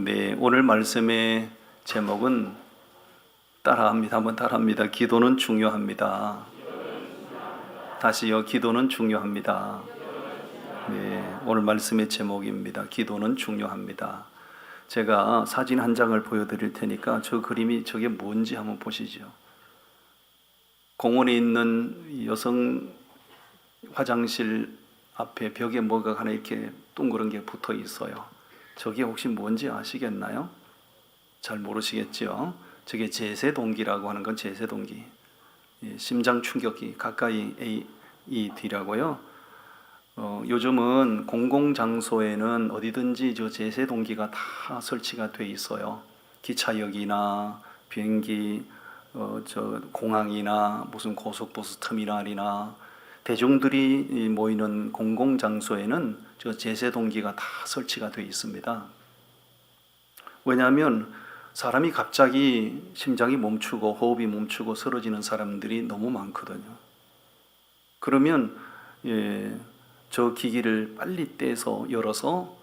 네, 오늘 말씀의 제목은 한번 따라합니다. 기도는 중요합니다. 다시요, 기도는 중요합니다. 네, 오늘 말씀의 제목입니다. 기도는 중요합니다. 제가 사진 한 장을 보여드릴 테니까 저 그림이 저게 뭔지 한번 보시죠. 공원에 있는 여성 화장실 앞에 벽에 뭐가 하나 이렇게 둥그런 게 붙어 있어요. 저게 혹시 뭔지 아시겠나요? 잘 모르시겠죠? 저게 제세동기라고 하는 건 제세동기. 심장 충격기 가까이 AED라고요. 요즘은 공공장소에는 어디든지 저 제세동기가 다 설치가 돼 있어요. 기차역이나 비행기, 저 공항이나 무슨 고속버스 터미널이나 대중들이 모이는 공공장소에는 저 제세동기가 다 설치가 되어 있습니다. 왜냐하면 사람이 갑자기 심장이 멈추고 호흡이 멈추고 쓰러지는 사람들이 너무 많거든요. 그러면 저 기기를 빨리 떼서 열어서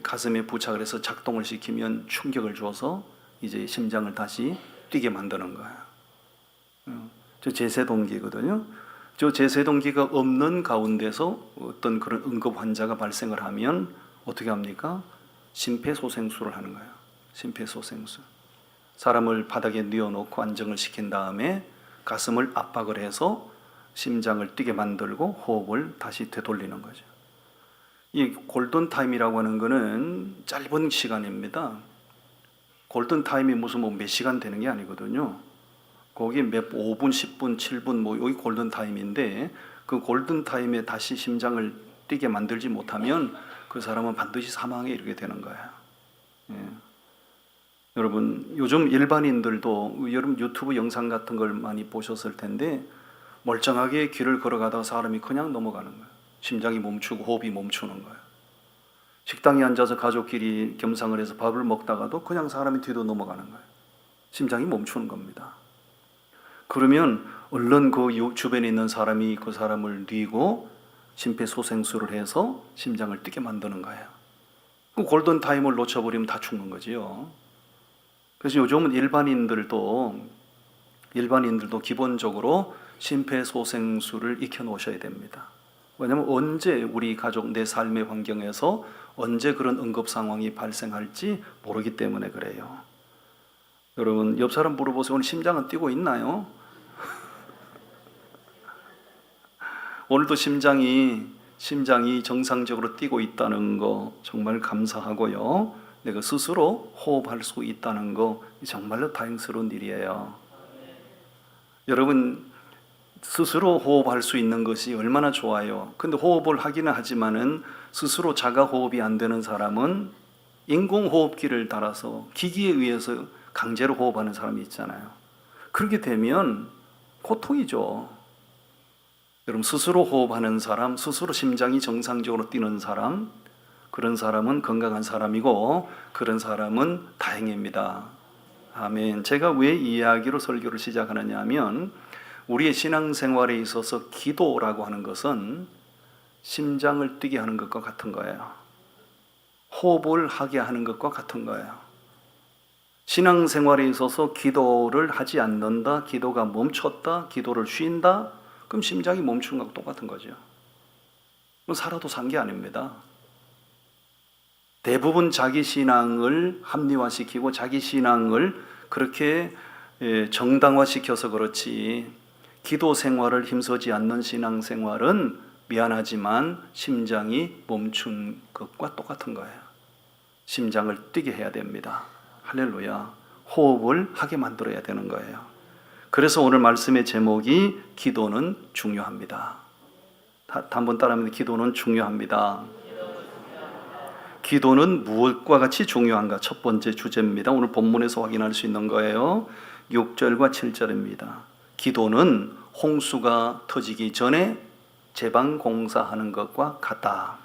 가슴에 부착을 해서 작동을 시키면 충격을 줘서 이제 심장을 다시 뛰게 만드는 거예요. 저 제세동기거든요. 저 제세동기가 없는 가운데서 어떤 그런 응급 환자가 발생을 하면 어떻게 합니까? 심폐소생술을 하는 거예요. 심폐소생술. 사람을 바닥에 뉘어놓고 안정을 시킨 다음에 가슴을 압박을 해서 심장을 뛰게 만들고 호흡을 다시 되돌리는 거죠. 이 골든타임이라고 하는 거는 짧은 시간입니다. 골든타임이 무슨 몇 시간 되는 게 아니거든요. 거기 5분, 10분, 7분 여기 골든타임인데 그 골든타임에 다시 심장을 뛰게 만들지 못하면 그 사람은 반드시 사망에 이르게 되는 거예요. 여러분, 요즘 일반인들도 여러분 유튜브 영상 같은 걸 많이 보셨을 텐데 멀쩡하게 길을 걸어가다가 사람이 그냥 넘어가는 거예요. 심장이 멈추고 호흡이 멈추는 거예요. 식당에 앉아서 가족끼리 겸상을 해서 밥을 먹다가도 그냥 사람이 뒤로 넘어가는 거예요. 심장이 멈추는 겁니다. 그러면 얼른 그 주변에 있는 사람이 그 사람을 뉘고 심폐소생술을 해서 심장을 뛰게 만드는 거예요. 그 골든타임을 놓쳐버리면 다 죽는 거지요. 그래서 요즘은 일반인들도 기본적으로 심폐소생술을 익혀 놓으셔야 됩니다. 왜냐하면 언제 우리 가족 내 삶의 환경에서 언제 그런 응급 상황이 발생할지 모르기 때문에 그래요. 여러분, 옆 사람 물어보세요. 오늘 심장은 뛰고 있나요? 오늘도 심장이 정상적으로 뛰고 있다는 거 정말 감사하고요. 내가 스스로 호흡할 수 있다는 거 정말로 다행스러운 일이에요. 여러분, 스스로 호흡할 수 있는 것이 얼마나 좋아요. 근데 호흡을 하기는 하지만은 스스로 자가 호흡이 안 되는 사람은 인공호흡기를 달아서 기기에 의해서 강제로 호흡하는 사람이 있잖아요. 그렇게 되면 고통이죠. 여러분, 스스로 호흡하는 사람, 스스로 심장이 정상적으로 뛰는 사람, 그런 사람은 건강한 사람이고 그런 사람은 다행입니다. 아멘. 제가 왜 이 이야기로 설교를 시작하느냐 하면 우리의 신앙생활에 있어서 기도라고 하는 것은 심장을 뛰게 하는 것과 같은 거예요. 호흡을 하게 하는 것과 같은 거예요. 신앙생활에 있어서 기도를 하지 않는다, 기도가 멈췄다, 기도를 쉰다, 그럼 심장이 멈춘 것과 똑같은 거죠. 살아도 산 게 아닙니다. 대부분 자기 신앙을 합리화시키고 자기 신앙을 그렇게 정당화시켜서 그렇지 기도 생활을 힘쓰지 않는 신앙생활은 미안하지만 심장이 멈춘 것과 똑같은 거예요. 심장을 뛰게 해야 됩니다. 할렐루야. 호흡을 하게 만들어야 되는 거예요. 그래서 오늘 말씀의 제목이 기도는 중요합니다. 한번 따라합니다. 기도는 중요합니다. 기도는 무엇과 같이 중요한가? 첫 번째 주제입니다. 오늘 본문에서 확인할 수 있는 거예요. 6절과 7절입니다. 기도는 홍수가 터지기 전에 제방 공사하는 것과 같다.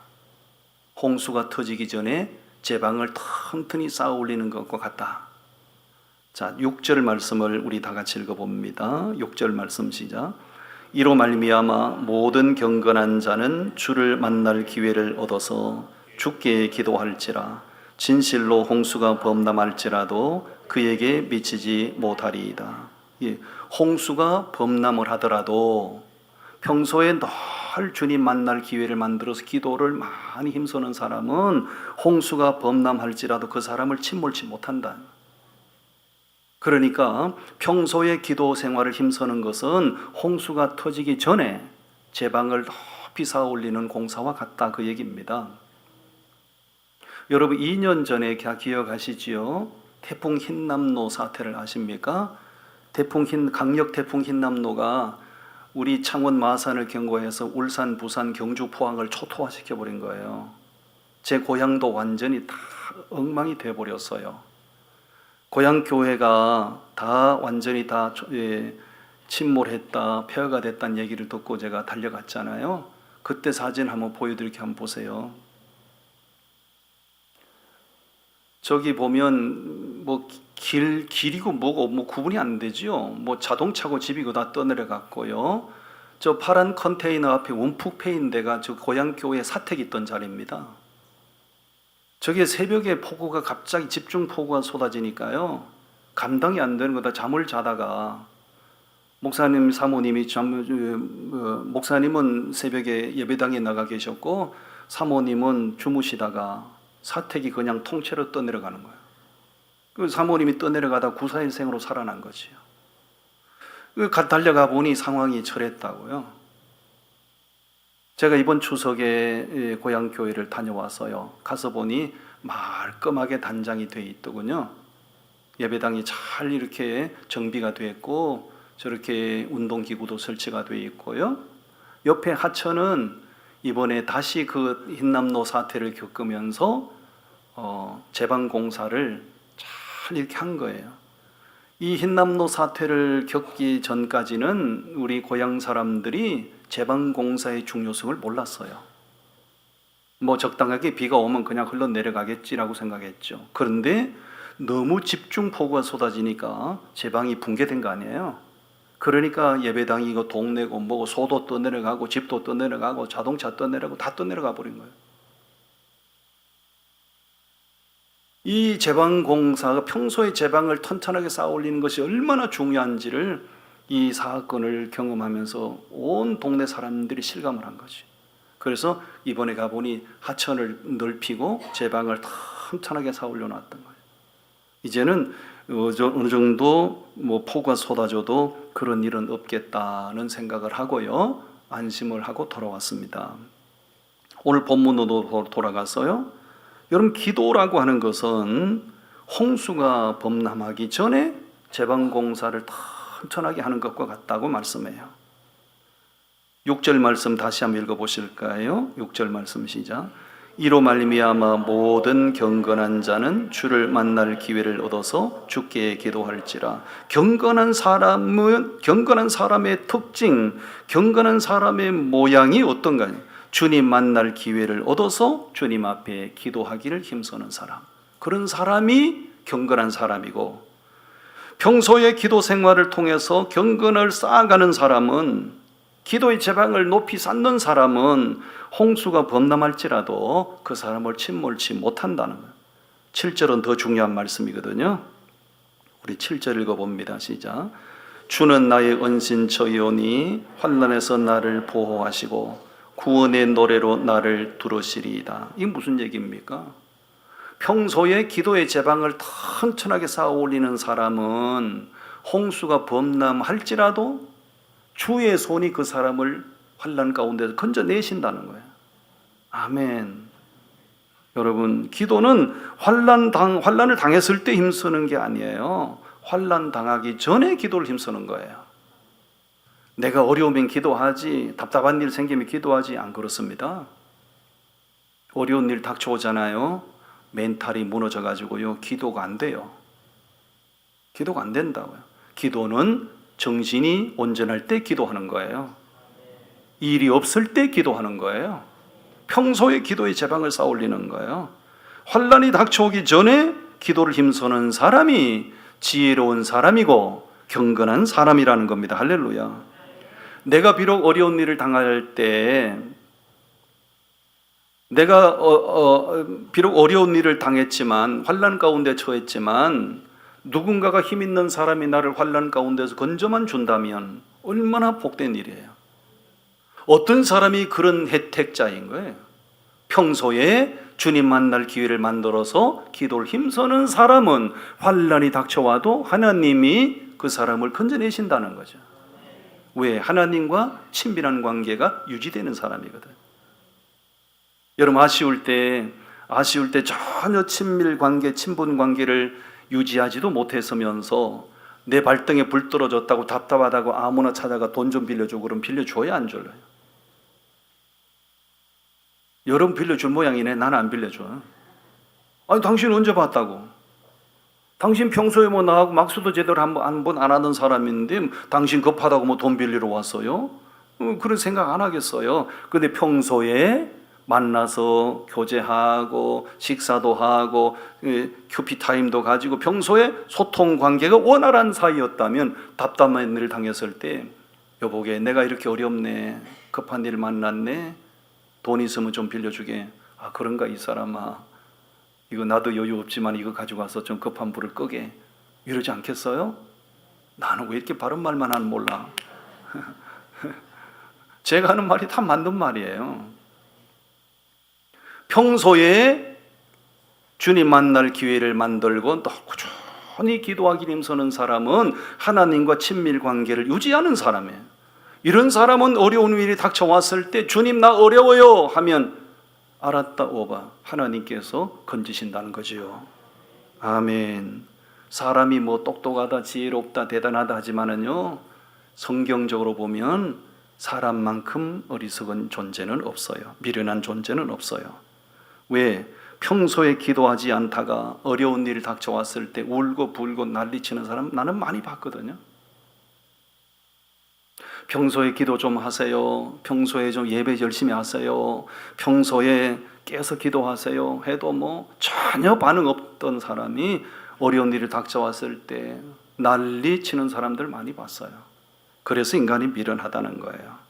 홍수가 터지기 전에 제방을 튼튼히 쌓아 올리는 것과 같다. 자, 6절 말씀을 우리 다 같이 읽어봅니다. 6절 말씀 시작. 이로 말미암아 모든 경건한 자는 주를 만날 기회를 얻어서 주께 기도할지라. 진실로 홍수가 범람할지라도 그에게 미치지 못하리이다. 예, 홍수가 범람을 하더라도 평소에 늘 주님 만날 기회를 만들어서 기도를 많이 힘쓰는 사람은 홍수가 범람할지라도 그 사람을 침몰치 못한다. 그러니까 평소에 기도 생활을 힘쓰는 것은 홍수가 터지기 전에 제방을 높이 쌓아 올리는 공사와 같다, 그 얘기입니다. 여러분 2년 전에 기억하시지요? 태풍 흰남노 사태를 아십니까? 강력 태풍 흰남노가 우리 창원 마산을 경고해서 울산, 부산, 경주, 포항을 초토화시켜 버린 거예요. 제 고향도 완전히 다 엉망이 돼 버렸어요. 고향 교회가 다 완전히 다 침몰했다, 폐허가 됐다는 얘기를 듣고 제가 달려갔잖아요. 그때 사진 한번 보여드릴게요. 한번 보세요. 저기 보면 뭐 길이고 뭐고 뭐 구분이 안 되지요. 뭐 자동차고 집이고 다 떠내려갔고요. 저 파란 컨테이너 앞에 움푹 패인 데가 저 고향 교회 사택이 있던 자리입니다. 저게 새벽에 폭우가 갑자기 집중 폭우가 쏟아지니까요, 감당이 안 되는 거다. 잠을 자다가 목사님 사모님이 목사님은 새벽에 예배당에 나가 계셨고 사모님은 주무시다가 사택이 그냥 통째로 떠내려가는 거예요. 그 사모님이 떠내려가다 구사일생으로 살아난 거지요. 달려가 보니 상황이 철했다고요. 제가 이번 추석에 고향 교회를 다녀와서요, 가서 보니 말끔하게 단장이 돼 있더군요. 예배당이 잘 이렇게 정비가 돼 있고 저렇게 운동기구도 설치가 돼 있고요. 옆에 하천은 이번에 다시 그 흰남노 사태를 겪으면서 제방 공사를 잘 이렇게 한 거예요. 이 흰남노 사태를 겪기 전까지는 우리 고향 사람들이 제방 공사의 중요성을 몰랐어요. 뭐 적당하게 비가 오면 그냥 흘러내려가겠지라고 생각했죠. 그런데 너무 집중 폭우가 쏟아지니까 제방이 붕괴된 거 아니에요. 그러니까 예배당이 이거 동네고 뭐고 소도 떠내려가고 집도 떠내려가고 자동차 떠내려가고 다 떠내려가 버린 거예요. 이 제방 공사가 평소에 제방을 튼튼하게 쌓아 올리는 것이 얼마나 중요한지를 이 사건을 경험하면서 온 동네 사람들이 실감을 한 거지. 그래서 이번에 가보니 하천을 넓히고 제방을 튼튼하게 쌓아 올려놨던 거예요. 이제는 어느 정도 뭐 폭우가 쏟아져도 그런 일은 없겠다는 생각을 하고요, 안심을 하고 돌아왔습니다. 오늘 본문으로 돌아가서요, 여러분 기도라고 하는 것은 홍수가 범람하기 전에 제방 공사를 튼튼하게 하는 것과 같다고 말씀해요. 6절 말씀 다시 한번 읽어보실까요? 6절 말씀 시작. 이로 말미암아 모든 경건한 자는 주를 만날 기회를 얻어서 주께 기도할지라. 경건한 사람의 특징, 경건한 사람의 모양이 어떤가요? 주님 만날 기회를 얻어서 주님 앞에 기도하기를 힘쓰는 사람, 그런 사람이 경건한 사람이고, 평소의 기도 생활을 통해서 경건을 쌓아가는 사람은, 기도의 제방을 높이 쌓는 사람은 홍수가 범람할지라도 그 사람을 침몰치 못한다는 거예요. 7절은 더 중요한 말씀이거든요. 우리 7절 읽어봅니다. 시작. 주는 나의 은신처이오니 환난에서 나를 보호하시고 구원의 노래로 나를 두르시리이다. 이게 무슨 얘기입니까? 평소에 기도의 제방을 튼튼하게 쌓아 올리는 사람은 홍수가 범람할지라도 주의 손이 그 사람을 환난 가운데서 건져내신다는 거예요. 아멘. 여러분, 기도는 환난을 당했을 때 힘쓰는 게 아니에요. 환난 당하기 전에 기도를 힘쓰는 거예요. 내가 어려우면 기도하지, 답답한 일 생기면 기도하지, 안 그렇습니다. 어려운 일 닥쳐오잖아요. 멘탈이 무너져가지고요, 기도가 안 돼요. 기도가 안 된다고요. 기도는 정신이 온전할 때 기도하는 거예요. 일이 없을 때 기도하는 거예요. 평소에 기도의 제방을 쌓아 올리는 거예요. 환난이 닥쳐오기 전에 기도를 힘쓰는 사람이 지혜로운 사람이고 경건한 사람이라는 겁니다. 할렐루야. 내가 비록 어려운 일을 당할 때 내가 비록 어려운 일을 당했지만 환난 가운데 처했지만 누군가가 힘 있는 사람이 나를 환난 가운데서 건져만 준다면 얼마나 복된 일이에요. 어떤 사람이 그런 혜택자인 거예요. 평소에 주님 만날 기회를 만들어서 기도를 힘쓰는 사람은 환난이 닥쳐와도 하나님이 그 사람을 건져내신다는 거죠. 왜? 하나님과 친밀한 관계가 유지되는 사람이거든. 여러분 아쉬울 때 전혀 친밀 관계, 친분 관계를 유지하지도 못했으면서 내 발등에 불 떨어졌다고 답답하다고 아무나 찾아가 돈 좀 빌려주고 그럼 빌려줘야 안 줘요? 여러분 빌려줄 모양이네. 나는 안 빌려줘. 아니 당신 언제 봤다고? 당신 평소에 뭐 나하고 막수도 제대로 한 번 안 하던 사람인데 당신 급하다고 뭐 돈 빌리러 왔어요? 그런 생각 안 하겠어요. 근데 평소에 만나서 교제하고 식사도 하고 큐피 타임도 가지고 평소에 소통 관계가 원활한 사이였다면 답답한 일을 당했을 때 여보게 내가 이렇게 어렵네, 급한 일 만났네, 돈 있으면 좀 빌려주게. 아 그런가 이 사람아, 이거 나도 여유 없지만 이거 가지고 와서 좀 급한 불을 끄게. 이러지 않겠어요? 나는 왜 이렇게 바른 말만 하는 몰라. 제가 하는 말이 다 맞는 말이에요. 평소에 주님 만날 기회를 만들고 또 꾸준히 기도하기 힘쓰는 사람은 하나님과 친밀 관계를 유지하는 사람이에요. 이런 사람은 어려운 일이 닥쳐왔을 때 주님 나 어려워요 하면 알았다 오바 하나님께서 건지신다는 거지요. 아멘. 사람이 뭐 똑똑하다 지혜롭다 대단하다 하지만은요 성경적으로 보면 사람만큼 어리석은 존재는 없어요. 미련한 존재는 없어요. 왜? 평소에 기도하지 않다가 어려운 일이 닥쳐왔을 때 울고 불고 난리치는 사람 나는 많이 봤거든요. 평소에 기도 좀 하세요. 평소에 좀 예배 열심히 하세요. 평소에 깨서 기도하세요. 해도 뭐 전혀 반응 없던 사람이 어려운 일이 닥쳐왔을 때 난리치는 사람들 많이 봤어요. 그래서 인간이 미련하다는 거예요.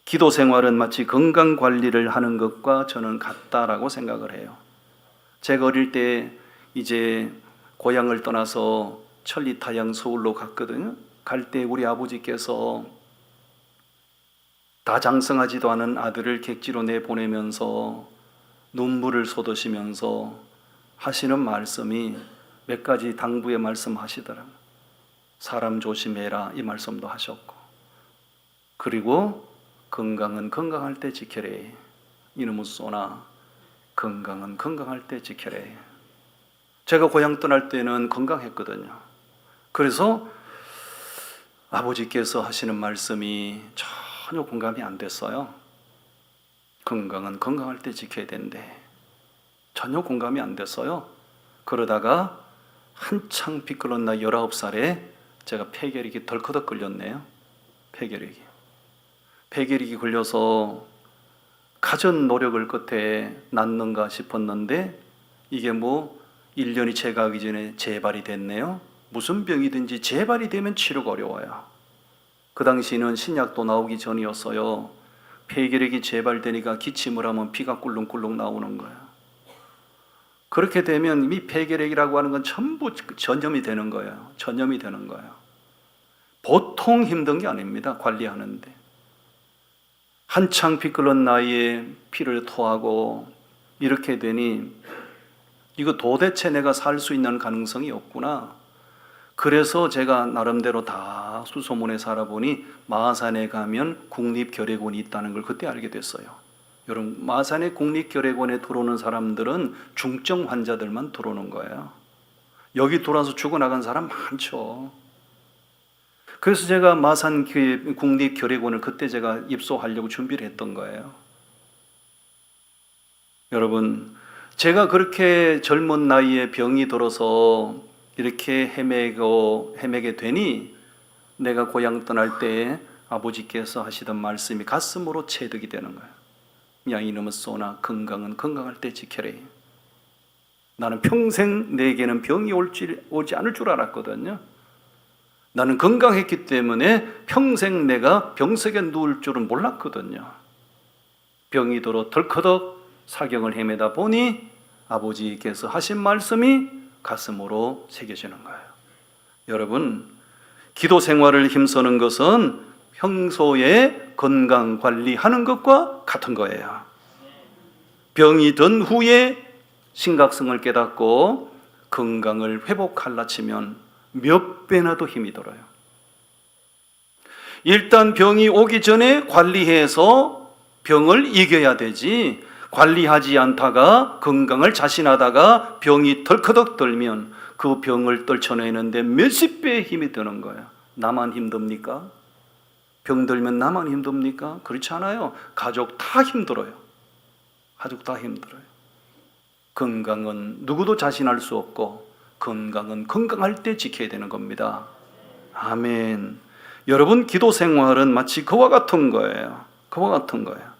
기도 생활은 마치 건강 관리를 하는 것과 저는 같다라고 생각을 해요. 제가 어릴 때 이제 고향을 떠나서 천리타양 서울로 갔거든요. 갈 때 우리 아버지께서 다 장성하지도 않은 아들을 객지로 내보내면서 눈물을 쏟으시면서 하시는 말씀이 몇 가지 당부의 말씀 하시더라고요. 사람 조심해라 이 말씀도 하셨고, 그리고 건강은 건강할 때 지켜래. 이놈의 쏘나 건강은 건강할 때 지켜래. 제가 고향 떠날 때는 건강했거든요. 그래서 아버지께서 하시는 말씀이 전혀 공감이 안 됐어요. 건강은 건강할 때 지켜야 된대. 전혀 공감이 안 됐어요. 그러다가 한창 비끌은 나 19살에 제가 폐결핵이 덜커덕 걸렸네요. 폐결핵이 걸려서 가진 노력을 끝에 낫는가 싶었는데 이게 뭐 1년이 채 가기 전에 재발이 됐네요. 무슨 병이든지 재발이 되면 치료가 어려워요. 그 당시는 신약도 나오기 전이었어요. 폐결핵이 재발되니까 기침을 하면 피가 꿀렁꿀렁 나오는 거예요. 그렇게 되면 이 폐결핵이라고 하는 건 전부 전염이 되는 거예요. 보통 힘든 게 아닙니다. 관리하는데. 한창 피 끓는 나이에 피를 토하고 이렇게 되니 이거 도대체 내가 살 수 있는 가능성이 없구나. 그래서 제가 나름대로 다 수소문에 살아보니 마산에 가면 국립결핵원이 있다는 걸 그때 알게 됐어요. 여러분 마산의 국립결핵원에 들어오는 사람들은 중증 환자들만 들어오는 거예요. 여기 들어와서 죽어나간 사람 많죠. 그래서 제가 마산 국립결핵원을 그때 제가 입소하려고 준비를 했던 거예요. 여러분 제가 그렇게 젊은 나이에 병이 들어서 이렇게 헤매게 되니 내가 고향 떠날 때 아버지께서 하시던 말씀이 가슴으로 체득이 되는 거예요. 야 이놈의 쏘나 건강은 건강할 때 지켜래. 나는 평생 내게는 병이 오지 않을 줄 알았거든요. 나는 건강했기 때문에 평생 내가 병석에 누울 줄은 몰랐거든요. 병이 들어 덜커덕 사경을 헤매다 보니 아버지께서 하신 말씀이 가슴으로 새겨지는 거예요. 여러분, 기도 생활을 힘쓰는 것은 평소에 건강 관리하는 것과 같은 거예요. 병이 든 후에 심각성을 깨닫고 건강을 회복하려 치면 몇 배나 더 힘이 들어요. 일단 병이 오기 전에 관리해서 병을 이겨야 되지, 관리하지 않다가 건강을 자신하다가 병이 덜커덕 들면 그 병을 떨쳐내는데 몇십 배의 힘이 드는 거예요. 나만 힘듭니까? 병 들면 나만 힘듭니까? 그렇지 않아요. 가족 다 힘들어요. 가족 다 힘들어요. 건강은 누구도 자신할 수 없고 건강은 건강할 때 지켜야 되는 겁니다. 아멘. 여러분, 기도 생활은 마치 그와 같은 거예요. 그와 같은 거예요.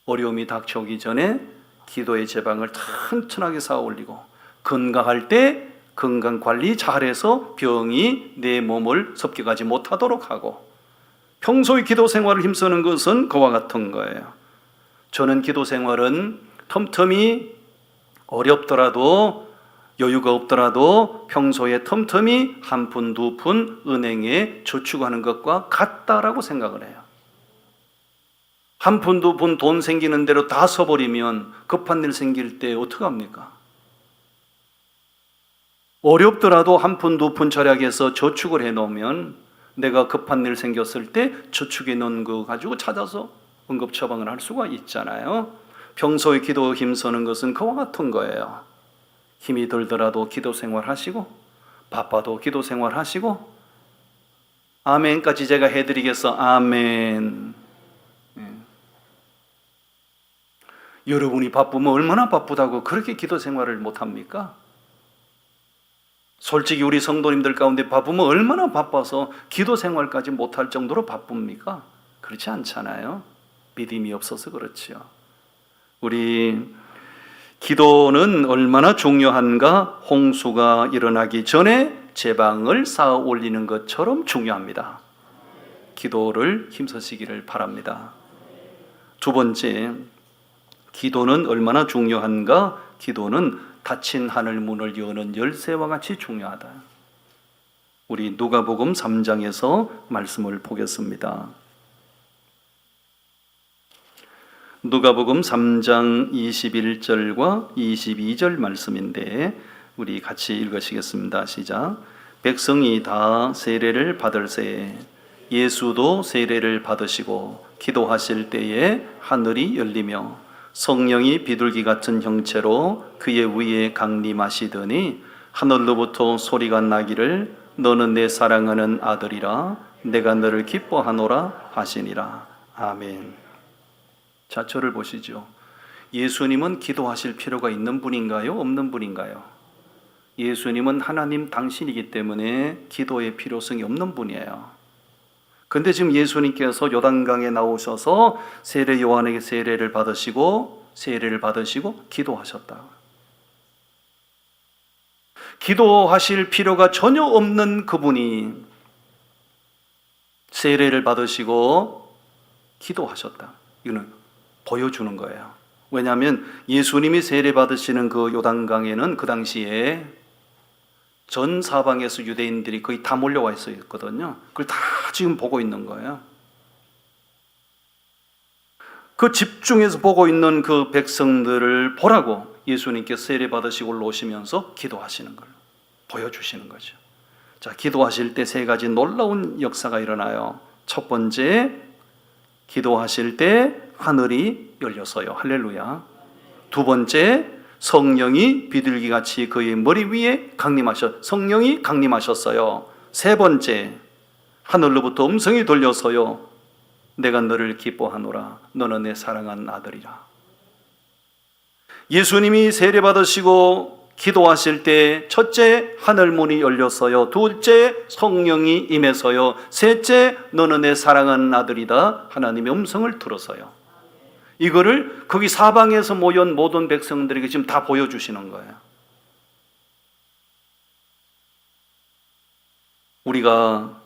어려움이 닥쳐오기 전에 기도의 제방을 튼튼하게 쌓아 올리고 건강할 때 건강 관리 잘해서 병이 내 몸을 섭격하지 못하도록 하고, 평소의 기도 생활을 힘쓰는 것은 그와 같은 거예요. 저는 기도 생활은 틈틈이 어렵더라도 여유가 없더라도 평소에 틈틈이 한 푼, 두 푼 은행에 저축하는 것과 같다라고 생각을 해요. 한 푼, 두 푼 돈 생기는 대로 다 써버리면 급한 일 생길 때 어떡합니까? 어렵더라도 한 푼, 두 푼 절약해서 저축을 해놓으면 내가 급한 일 생겼을 때 저축해 놓은 거 가지고 찾아서 응급 처방을 할 수가 있잖아요. 평소에 기도 힘쓰는 것은 그와 같은 거예요. 힘이 들더라도 기도 생활 하시고, 바빠도 기도 생활 하시고, 아멘까지 제가 해드리겠어. 아멘. 여러분이 바쁘면 얼마나 바쁘다고 그렇게 기도 생활을 못합니까? 솔직히 우리 성도님들 가운데 바쁘면 얼마나 바빠서 기도 생활까지 못할 정도로 바쁩니까? 그렇지 않잖아요. 믿음이 없어서 그렇지요. 우리 기도는 얼마나 중요한가? 홍수가 일어나기 전에 제방을 쌓아 올리는 것처럼 중요합니다. 기도를 힘쓰시기를 바랍니다. 두 번째, 기도는 얼마나 중요한가? 기도는 닫힌 하늘 문을 여는 열쇠와 같이 중요하다. 우리 누가복음 3장에서 말씀을 보겠습니다. 누가복음 3장 21절과 22절 말씀인데 우리 같이 읽으시겠습니다. 시작. 백성이 다 세례를 받을새 예수도 세례를 받으시고 기도하실 때에 하늘이 열리며 성령이 비둘기 같은 형체로 그의 위에 강림하시더니 하늘로부터 소리가 나기를 너는 내 사랑하는 아들이라 내가 너를 기뻐하노라 하시니라. 아멘. 자, 저를 보시죠. 예수님은 기도하실 필요가 있는 분인가요? 없는 분인가요? 예수님은 하나님 당신이기 때문에 기도의 필요성이 없는 분이에요. 근데 지금 예수님께서 요단강에 나오셔서 세례 요한에게 세례를 받으시고 기도하셨다. 기도하실 필요가 전혀 없는 그분이 세례를 받으시고 기도하셨다. 이거는 보여주는 거예요. 왜냐하면 예수님이 세례 받으시는 그 요단강에는 그 당시에 전 사방에서 유대인들이 거의 다 몰려와 있었거든요. 그걸 다 지금 보고 있는 거예요. 그 집중해서 보고 있는 그 백성들을 보라고 예수님께서 세례 받으시고 올라오시면서 기도하시는 걸 보여주시는 거죠. 자, 기도하실 때 세 가지 놀라운 역사가 일어나요. 첫 번째, 기도하실 때 하늘이 열렸어요. 할렐루야. 두 번째, 성령이 비둘기같이 그의 머리 위에 성령이 강림하셨어요. 세 번째, 하늘로부터 음성이 들려서요. 내가 너를 기뻐하노라. 너는 내 사랑한 아들이라. 예수님이 세례 받으시고 기도하실 때 첫째, 하늘문이 열렸어요. 둘째, 성령이 임해서요. 셋째, 너는 내 사랑하는 아들이다. 하나님의 음성을 들어서요. 이거를 거기 사방에서 모인 모든 백성들에게 지금 다 보여주시는 거예요. 우리가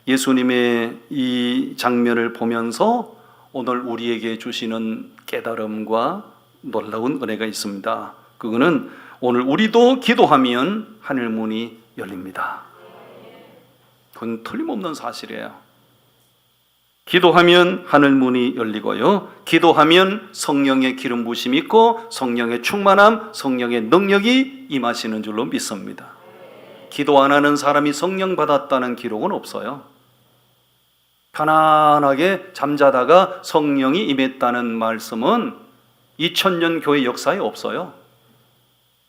예수님의 이 장면을 보면서 오늘 우리에게 주시는 깨달음과 놀라운 은혜가 있습니다. 그거는 오늘 우리도 기도하면 하늘 문이 열립니다. 그건 틀림없는 사실이에요. 기도하면 하늘 문이 열리고요. 기도하면 성령의 기름 부심이 있고 성령의 충만함, 성령의 능력이 임하시는 줄로 믿습니다. 기도 안 하는 사람이 성령 받았다는 기록은 없어요. 편안하게 잠자다가 성령이 임했다는 말씀은 2000년 교회 역사에 없어요.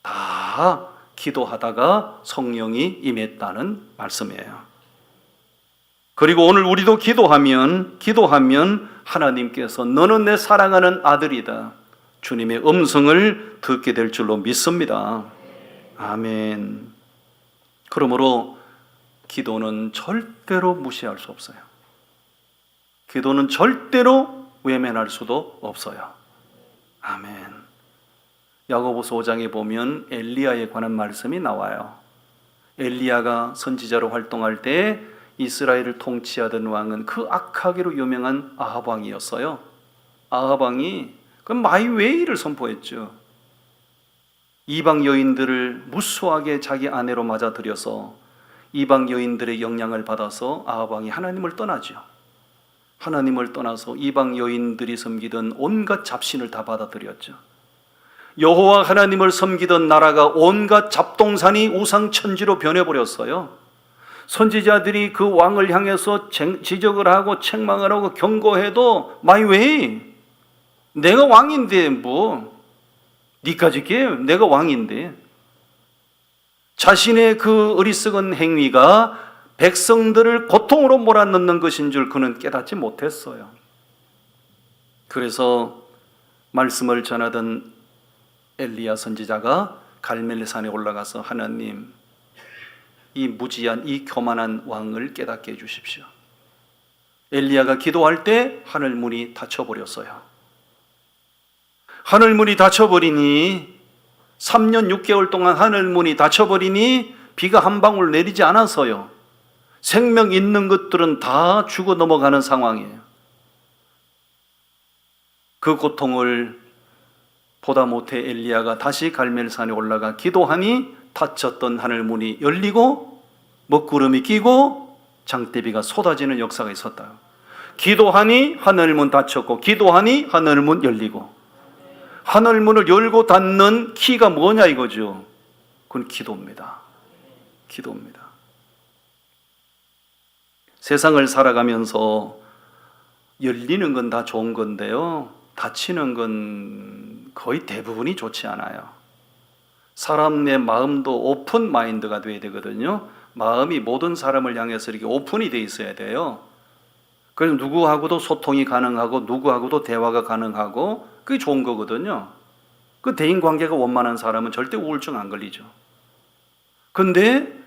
다 기도하다가 성령이 임했다는 말씀이에요. 그리고 오늘 우리도 기도하면 하나님께서 너는 내 사랑하는 아들이다, 주님의 음성을 듣게 될 줄로 믿습니다. 아멘. 그러므로 기도는 절대로 무시할 수 없어요. 기도는 절대로 외면할 수도 없어요. 아멘. 야고보서 5장에 보면 엘리야에 관한 말씀이 나와요. 엘리야가 선지자로 활동할 때 이스라엘을 통치하던 왕은 그 악하기로 유명한 아합 왕이었어요. 아합 왕이 그 마이웨이를 선포했죠. 이방 여인들을 무수하게 자기 아내로 맞아들여서 이방 여인들의 영향을 받아서 아합 왕이 하나님을 떠나죠. 하나님을 떠나서 이방 여인들이 섬기던 온갖 잡신을 다 받아들였죠. 여호와 하나님을 섬기던 나라가 온갖 잡동산이 우상천지로 변해버렸어요. 선지자들이 그 왕을 향해서 지적을 하고 책망을 하고 경고해도 마이웨이, 내가 왕인데 뭐 니까지 깨, 내가 왕인데. 자신의 그 어리석은 행위가 백성들을 고통으로 몰아넣는 것인 줄 그는 깨닫지 못했어요. 그래서 말씀을 전하던 엘리야 선지자가 갈멜산에 올라가서 하나님, 이 무지한 이 교만한 왕을 깨닫게 해주십시오. 엘리야가 기도할 때 하늘문이 닫혀버렸어요. 하늘문이 닫혀버리니 3년 6개월 동안 하늘문이 닫혀버리니 비가 한 방울 내리지 않아서요. 생명 있는 것들은 다 죽어 넘어가는 상황이에요. 그 고통을 보다 못해 엘리야가 다시 갈멜산에 올라가 기도하니 닫혔던 하늘문이 열리고 먹구름이 끼고 장대비가 쏟아지는 역사가 있었다. 기도하니 하늘문 닫혔고 기도하니 하늘문 열리고. 하늘문을 열고 닫는 키가 뭐냐 이거죠. 그건 기도입니다. 기도입니다. 세상을 살아가면서 열리는 건 다 좋은 건데요, 닫히는 건 거의 대부분이 좋지 않아요. 사람 내 마음도 오픈 마인드가 돼야 되거든요. 마음이 모든 사람을 향해서 이렇게 오픈이 돼 있어야 돼요. 그래서 누구하고도 소통이 가능하고 누구하고도 대화가 가능하고 그게 좋은 거거든요. 그 대인관계가 원만한 사람은 절대 우울증 안 걸리죠. 근데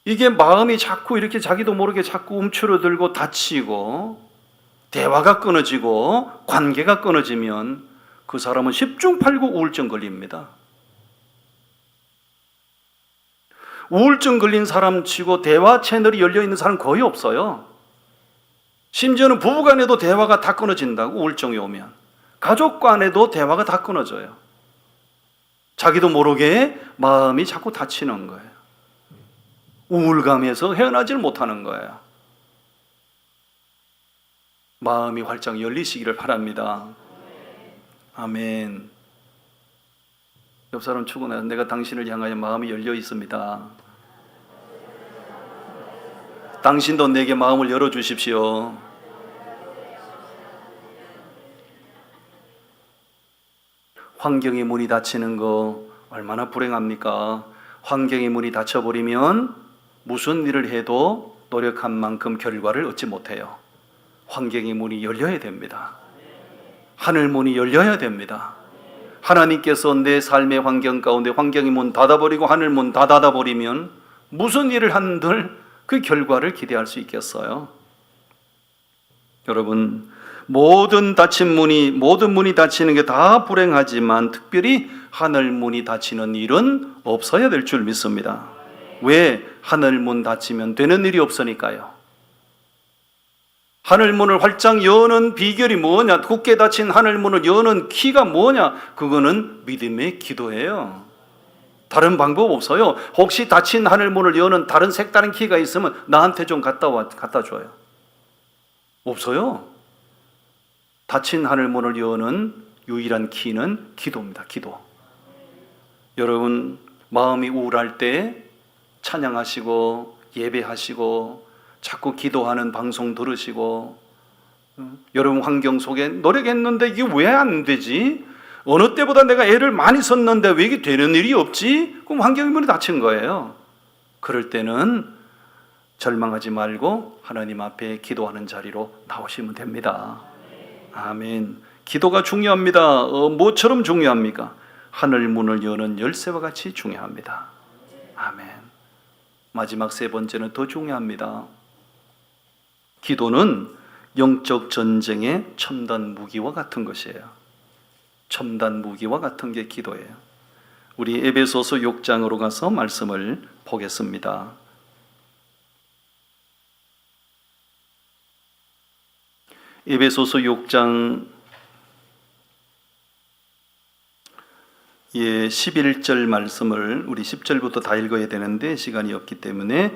이게 마음이 자꾸 이렇게 자기도 모르게 자꾸 움츠러들고 닫히고 대화가 끊어지고 관계가 끊어지면 그 사람은 10중 8구 우울증 걸립니다. 우울증 걸린 사람 치고 대화 채널이 열려있는 사람 거의 없어요. 심지어는 부부간에도 대화가 다 끊어진다고, 우울증이 오면. 가족 간에도 대화가 다 끊어져요. 자기도 모르게 마음이 자꾸 닫히는 거예요. 우울감에서 헤어나지를 못하는 거예요. 마음이 활짝 열리시기를 바랍니다. 아멘. 옆 사람 축원해서 내가 당신을 향하여 마음이 열려 있습니다. 당신도 내게 마음을 열어주십시오. 환경의 문이 닫히는 거 얼마나 불행합니까? 환경의 문이 닫혀버리면 무슨 일을 해도 노력한 만큼 결과를 얻지 못해요. 환경의 문이 열려야 됩니다. 하늘 문이 열려야 됩니다. 하나님께서 내 삶의 환경 가운데 환경의 문 닫아버리고 하늘 문 다 닫아버리면 무슨 일을 한들 그 결과를 기대할 수 있겠어요? 여러분, 모든 문이 닫히는 게 다 불행하지만 특별히 하늘 문이 닫히는 일은 없어야 될 줄 믿습니다. 왜? 하늘 문 닫히면 되는 일이 없으니까요. 하늘문을 활짝 여는 비결이 뭐냐? 굳게 닫힌 하늘문을 여는 키가 뭐냐? 그거는 믿음의 기도예요. 다른 방법 없어요. 혹시 닫힌 하늘문을 여는 다른 색다른 키가 있으면 나한테 좀 갖다 줘요. 없어요. 닫힌 하늘문을 여는 유일한 키는 기도입니다. 기도. 여러분 마음이 우울할 때 찬양하시고 예배하시고 자꾸 기도하는 방송 들으시고 여러분 환경 속에 노력했는데 이게 왜 안 되지? 어느 때보다 내가 애를 많이 썼는데 왜 이게 되는 일이 없지? 그럼 환경이 문이 닫힌 거예요. 그럴 때는 절망하지 말고 하나님 앞에 기도하는 자리로 나오시면 됩니다. 아멘. 기도가 중요합니다. 뭐처럼 중요합니까? 하늘 문을 여는 열쇠와 같이 중요합니다. 아멘. 마지막 세 번째는 더 중요합니다. 기도는 영적 전쟁의 첨단 무기와 같은 것이에요. 첨단 무기와 같은 게 기도예요. 우리 에베소서 6장으로 가서 말씀을 보겠습니다. 에베소서 6장 11절 말씀을 우리 10절부터 다 읽어야 되는데 시간이 없기 때문에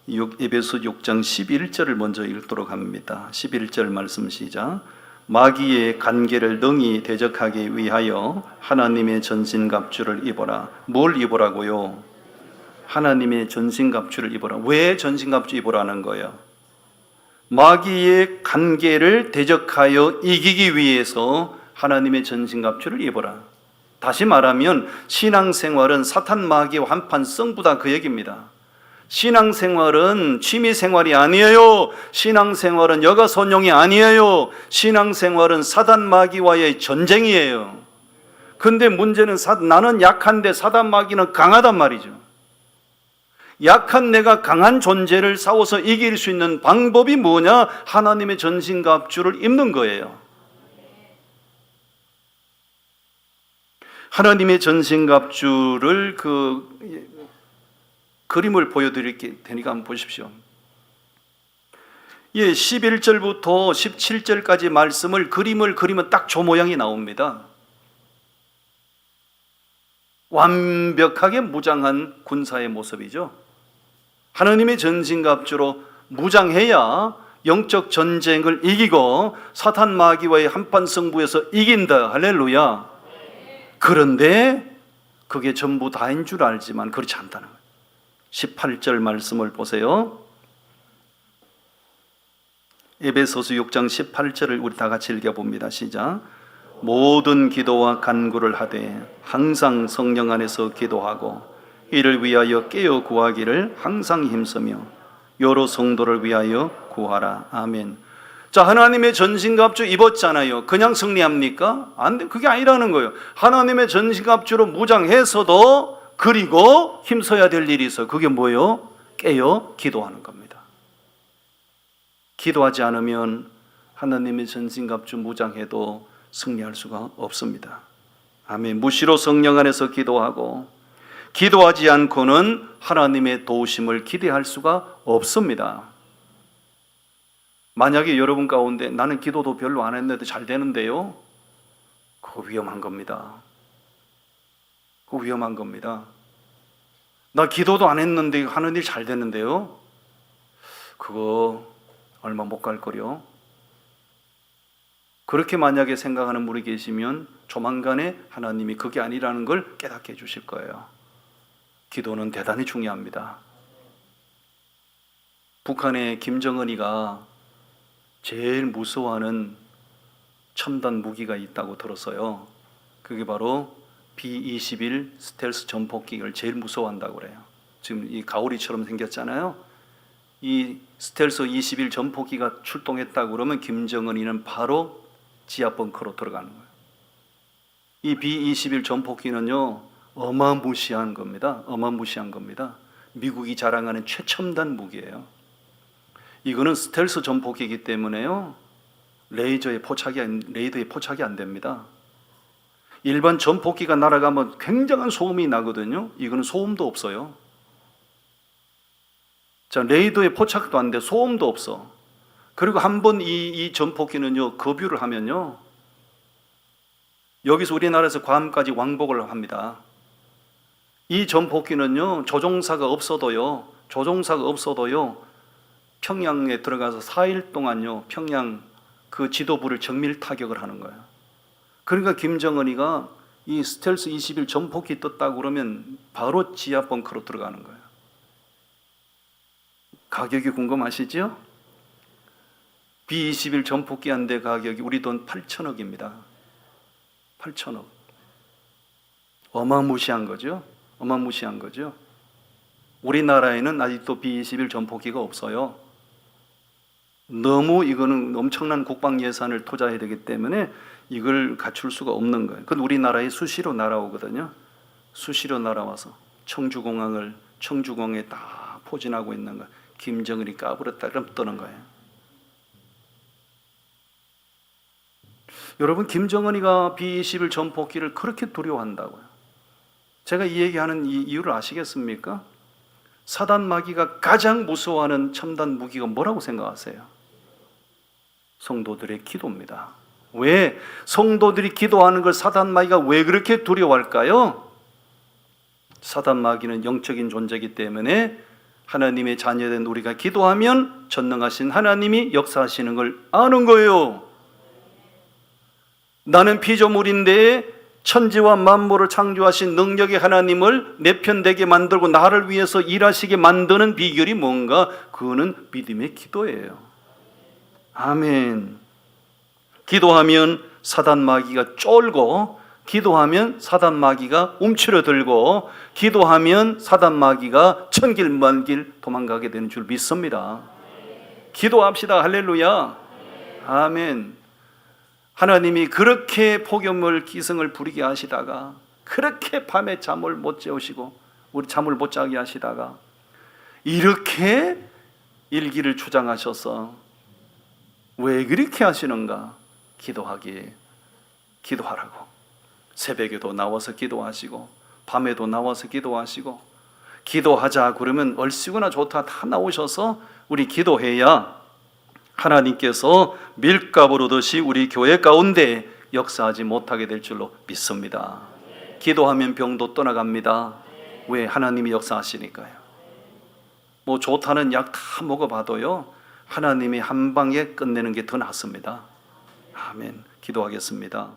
에베소 6장 11절을 먼저 읽도록 합니다. 11절 말씀 시작. 마귀의 간계를 능히 대적하기 위하여 하나님의 전신갑주를 입어라. 뭘 입으라고요? 하나님의 전신갑주를 입어라. 왜 전신갑주 입으라는 거예요? 마귀의 간계를 대적하여 이기기 위해서 하나님의 전신갑주를 입어라. 다시 말하면 신앙생활은 사탄 마귀와 한판 승부다 그 얘기입니다. 신앙생활은 취미생활이 아니에요. 신앙생활은 여가선용이 아니에요. 신앙생활은 사단 마귀와의 전쟁이에요. 근데 문제는 나는 약한데 사단 마귀는 강하단 말이죠. 약한 내가 강한 존재를 싸워서 이길 수 있는 방법이 뭐냐? 하나님의 전신갑주를 입는 거예요. 하나님의 전신갑주를 그림을 보여드릴 테니까 한번 보십시오. 11절부터 17절까지 말씀을 그림을 그리면 딱 저 모양이 나옵니다. 완벽하게 무장한 군사의 모습이죠. 하나님의 전신갑주로 무장해야 영적 전쟁을 이기고 사탄 마귀와의 한판 승부에서 이긴다. 할렐루야. 그런데 그게 전부 다인 줄 알지만 그렇지 않다는 거예요. 18절 말씀을 보세요. 에베소서 6장 18절을 우리 다 같이 읽어봅니다. 시작. 모든 기도와 간구를 하되 항상 성령 안에서 기도하고 이를 위하여 깨어 구하기를 항상 힘쓰며 여러 성도를 위하여 구하라. 아멘. 자, 하나님의 전신갑주 입었잖아요. 그냥 승리합니까? 안 돼. 그게 아니라는 거예요. 하나님의 전신갑주로 무장해서도 그리고 힘써야 될 일이 있어요. 그게 뭐예요? 깨어 기도하는 겁니다. 기도하지 않으면 하나님의 전신갑주 무장해도 승리할 수가 없습니다. 아멘. 무시로 성령 안에서 기도하고 기도하지 않고는 하나님의 도우심을 기대할 수가 없습니다. 만약에 여러분 가운데 나는 기도도 별로 안 했는데 잘 되는데요? 그거 위험한 겁니다. 그거 위험한 겁니다. 나 기도도 안 했는데 하는 일 잘 됐는데요? 그거 얼마 못 갈 거려. 그렇게 만약에 생각하는 분이 계시면 조만간에 하나님이 그게 아니라는 걸 깨닫게 해주실 거예요. 기도는 대단히 중요합니다. 북한의 김정은이가 제일 무서워하는 첨단 무기가 있다고 들었어요. 그게 바로 B-21 스텔스 전폭기를 제일 무서워한다고 그래요. 지금 이 가오리처럼 생겼잖아요. 이 스텔스 21 전폭기가 출동했다고 그러면 김정은이는 바로 지하 벙커로 들어가는 거예요. 이 B-21 전폭기는요, 어마무시한 겁니다. 어마무시한 겁니다. 미국이 자랑하는 최첨단 무기예요. 이거는 스텔스 전폭기이기 때문에요, 레이더의 포착이 안 됩니다. 일반 전폭기가 날아가면 굉장한 소음이 나거든요. 이거는 소음도 없어요. 자, 레이더의 포착도 안 돼, 소음도 없어. 그리고 한 번 이 전폭기는요, 급유를 하면요, 여기서 우리나라에서 괌까지 왕복을 합니다. 이 전폭기는요, 조종사가 없어도요, 평양에 들어가서 4일 동안요, 평양 그 지도부를 정밀 타격을 하는 거예요. 그러니까 김정은이가 이 스텔스 21 전폭기 떴다고 그러면 바로 지하 벙커로 들어가는 거예요. 가격이 궁금하시죠? B-21 전폭기 한 대 가격이 우리 돈 8천억입니다. 8천억. 어마무시한 거죠. 어마무시한 거죠. 우리나라에는 아직도 B-21 전폭기가 없어요. 너무 이거는 엄청난 국방 예산을 투자해야 되기 때문에 이걸 갖출 수가 없는 거예요. 그건 우리나라에 수시로 날아오거든요. 수시로 날아와서 청주공항에 다 포진하고 있는 거예요. 김정은이 까불었다 그럼 떠는 거예요. 여러분, 김정은이가 B-21 전폭기를 그렇게 두려워한다고요. 제가 이 얘기하는 이유를 아시겠습니까? 사단 마귀가 가장 무서워하는 첨단 무기가 뭐라고 생각하세요? 성도들의 기도입니다. 왜? 성도들이 기도하는 걸 사단 마귀가 왜 그렇게 두려워할까요? 사단 마귀는 영적인 존재이기 때문에 하나님의 자녀된 우리가 기도하면 전능하신 하나님이 역사하시는 걸 아는 거예요. 나는 피조물인데 천지와 만물을 창조하신 능력의 하나님을 내 편 되게 만들고 나를 위해서 일하시게 만드는 비결이 뭔가? 그거는 믿음의 기도예요. 아멘. 기도하면 사단 마귀가 쫄고, 기도하면 사단 마귀가 움츠러들고, 기도하면 사단 마귀가 천길만길 도망가게 되는 줄 믿습니다. 기도합시다. 할렐루야. 아멘. 하나님이 그렇게 폭염을 기승을 부리게 하시다가, 그렇게 밤에 잠을 못 재우시고 우리 잠을 못 자게 하시다가 이렇게 일기를 주장하셔서 왜 그렇게 하시는가? 기도하라고. 새벽에도 나와서 기도하시고 밤에도 나와서 기도하시고, 기도하자 그러면 얼씨구나 좋다 다 나오셔서 우리 기도해야 하나님께서 밀가루 오듯이 우리 교회 가운데 역사하지 못하게 될 줄로 믿습니다. 기도하면 병도 떠나갑니다. 왜? 하나님이 역사하시니까요. 뭐 좋다는 약 다 먹어봐도요, 하나님이 한 방에 끝내는 게 더 낫습니다. 아멘. 기도하겠습니다.